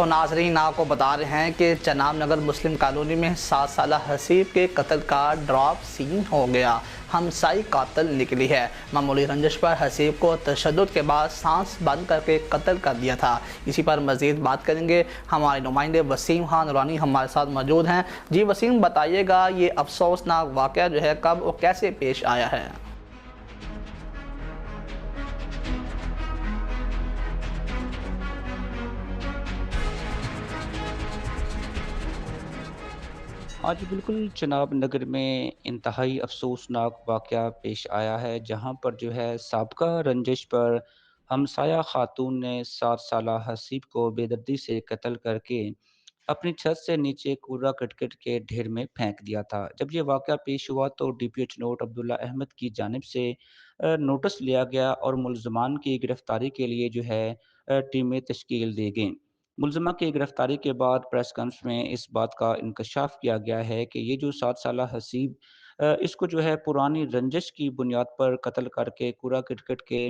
तो नाज़रीन आपको बता रहे हैं कि चनाब नगर मुस्लिम कॉलोनी में 7 साल हसीब के कत्ल का ड्रॉप सीन हो गया। हमसाई कातिल निकली है। मामूली रंजिश पर हसीब को तशद्दुद के बाद सांस बंद करके कत्ल कर दिया था। इसी पर मज़ीद बात करेंगे। हमारे नुमाइंदे वसीम खान नूरानी हमारे साथ मौजूद हैं। जी वसीम, बताइएगा ये अफसोसनाक वाक़या जो है कब और कैसे पेश आया है? आज बिल्कुल चनाब नगर में इंतहाई अफ़सोसनाक वाक़या पेश आया है, जहाँ पर जो है साबका रंजिश पर हमसाया ख़ातून ने 7 साला हसीब को बेदर्दी से कत्ल करके अपनी छत से नीचे कूड़ा-करकट के ढेर में फेंक दिया था। जब ये वाक़या पेश हुआ तो डीपीएच नोट अब्दुल्ला अहमद की जानिब से नोटिस लिया गया और मुल्ज़मान की गिरफ़्तारी के लिए जो है टीमें तश्कील दी गईं। मुलज़मा की गिरफ़्तारी के बाद प्रेस कॉन्फ्रेंस में इस बात का इंकशाफ किया गया है कि ये जो 7 साला हसीब इसको जो है पुरानी रंजिश की बुनियाद पर कत्ल करके कूड़ा-करकट के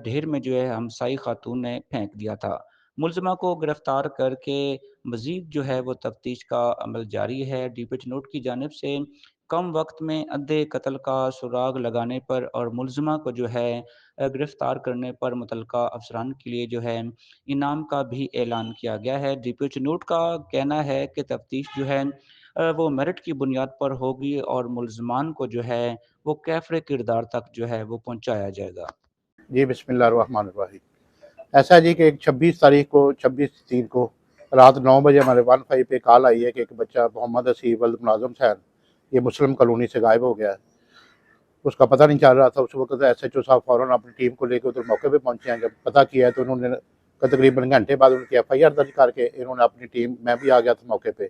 ढेर में जो है हमसाई खातून ने फेंक दिया था। मुलज़मा को गिरफ़्तार करके मज़ीद जो है वो तफ्तीश का अमल जारी है। डीपीएच नोट की जानिब से कम वक़्त में अद्धे कत्ल का सुराग लगाने पर और मुलज़मा को जो है गिरफ़्तार करने पर मुतल्लका अफ़सरान के लिए जो है इनाम का भी ऐलान किया गया है। डीपीएच नोट का कहना है कि तफ्तीश जो है वो मेरिट की बुनियाद पर होगी और मुल्ज़मान को जो है वो कैफ़रे किरदार तक जो है वो पहुँचाया जाएगा। जी बिस्मिल्लाहिर्रहमानिर्रहीम। ऐसा है जी कि एक 26 को रात 9 बजे हमारे 15 पे कॉल आई है कि एक बच्चा मोहम्मद हसीब वल्द मुनाज़िम हुसैन ये मुस्लिम कॉलोनी से गायब हो गया है। उसका पता नहीं चल रहा था। उस वक्त एसएचओ साहब फ़ौरन अपनी टीम को लेकर उधर मौके पे पहुंचे हैं। जब पता किया है तो उन्होंने तकरीबन घंटे बाद उनकी एफआईआर दर्ज करके इन्होंने अपनी टीम, मैं भी आ गया था मौके पे,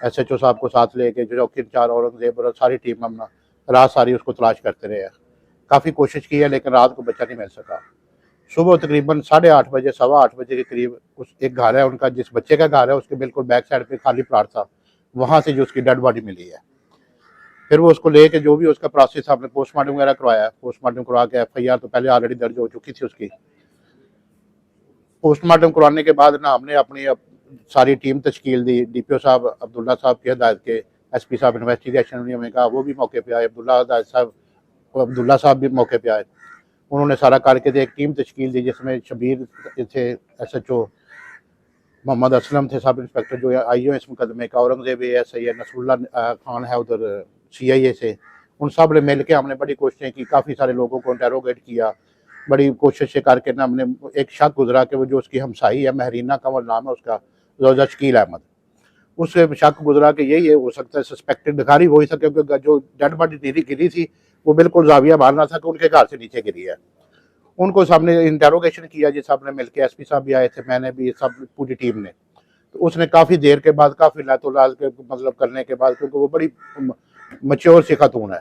एसएचओ साहब को साथ लेके जो चौकी इंचार्ज औरंगजेब और सारी टीम अपना रात सारी उसको तलाश करते रहे हैं। काफ़ी कोशिश की है लेकिन रात को बच्चा नहीं मिल सका। सुबह तकरीबन 8:30 बजे, 8:15 बजे के करीब उस एक घर है उनका, जिस बच्चे का घर है उसके बिल्कुल बैक साइड पे खाली प्लाट था, वहाँ से जो उसकी डेड बॉडी मिली है। फिर वो उसको लेके जो भी उसका प्रोसेस आपने पोस्टमार्टम वगैरह करवाया, पोस्टमार्टम करवा के एफआईआर तो पहले ऑलरेडी दर्ज हो चुकी थी उसकी। पोस्टमार्टम करवाने के बाद ना हमने अपनी सारी टीम तश्कील दी। डीपीओ साहब अब्दुल्ला साहब की हिदायत के, एसपी साहब इन्वेस्टिगेशन उन्होंने कहा, वो भी मौके पे आए। अब्दुल्ला साहब भी मौके पे आए। उन्होंने सारा करके दे एक टीम तश्कील दी जिसमें शबीर थे एसएचओ, मोहम्मद असलम थे सब इंस्पेक्टर जो आईओ इस मुकदमे का, औरंगजेब एएसआई है, नसरुल्लाह खान है उधर सीआईए से। उन सब ने मिल के हमने बड़ी कोशिशें की, काफ़ी सारे लोगों को इंटेरोगेट किया। बड़ी कोशिशें करके ना हमने एक शक गुजरा कि वो जो उसकी हमसाई है, महरीना कंवल नाम है उसका, रोजा शकील अहमद, उससे शक गुजरा कि यही है, हो सकता है सस्पेक्टेड भिखारी हो ही सके, क्योंकि जो डेड बॉडी गिरी थी वो बिल्कुल जाविया मारना था कि उनके घर से नीचे गिरी है। उनको सामने इंटेरोगेशन किया जी साहब ने मिलकर, एसपी साहब भी आए थे, मैंने भी, सब पूरी टीम ने। तो उसने काफ़ी देर के बाद, काफ़ी लातोलाल के मतलब करने के बाद, क्योंकि वो बड़ी मच्योर सी खातून है,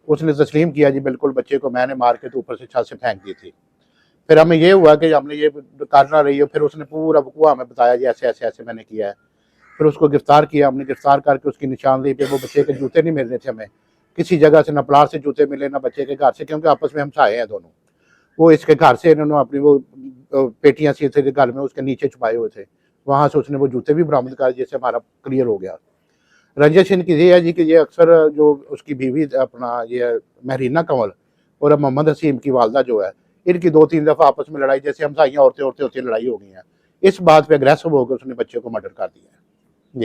उसने तस्लीम किया जी बिल्कुल बच्चे को मैंने मार के तो ऊपर से छत से फेंक दी थी। फिर हमें ये हुआ कि हमने ये करना रही है। फिर उसने पूरा वकूआ हमें बताया जी ऐसे ऐसे ऐसे मैंने किया है। फिर उसको गिरफ्तार किया हमने। गिरफ्तार करके उसकी निशानदेही पे, वो बच्चे के जूते नहीं मिल रहे थे हमें किसी जगह से, ना प्लाट से जूते मिले ना बच्चे के घर से, क्योंकि आपस में हम छाए हैं दोनों। वो इसके घर से इन्होंने अपनी वो पेटियां सी थे घर में उसके नीचे छुपाए हुए थे, वहां से उसने वो जूते भी बरामद कर, जिससे हमारा क्लियर हो गया। रंजिश इनकी ये है जी कि ये अक्सर जो उसकी बीवी अपना ये महरीना कंवल और मोहम्मद हसीम की वालदा जो है, इनकी 2-3 दफ़ा आपस में लड़ाई, जैसे हम साइयाँ औरतें औरतें होती लड़ाई हो गई हैं, इस बात पे अग्रेसिव होकर उसने बच्चे को मर्डर कर दिया है।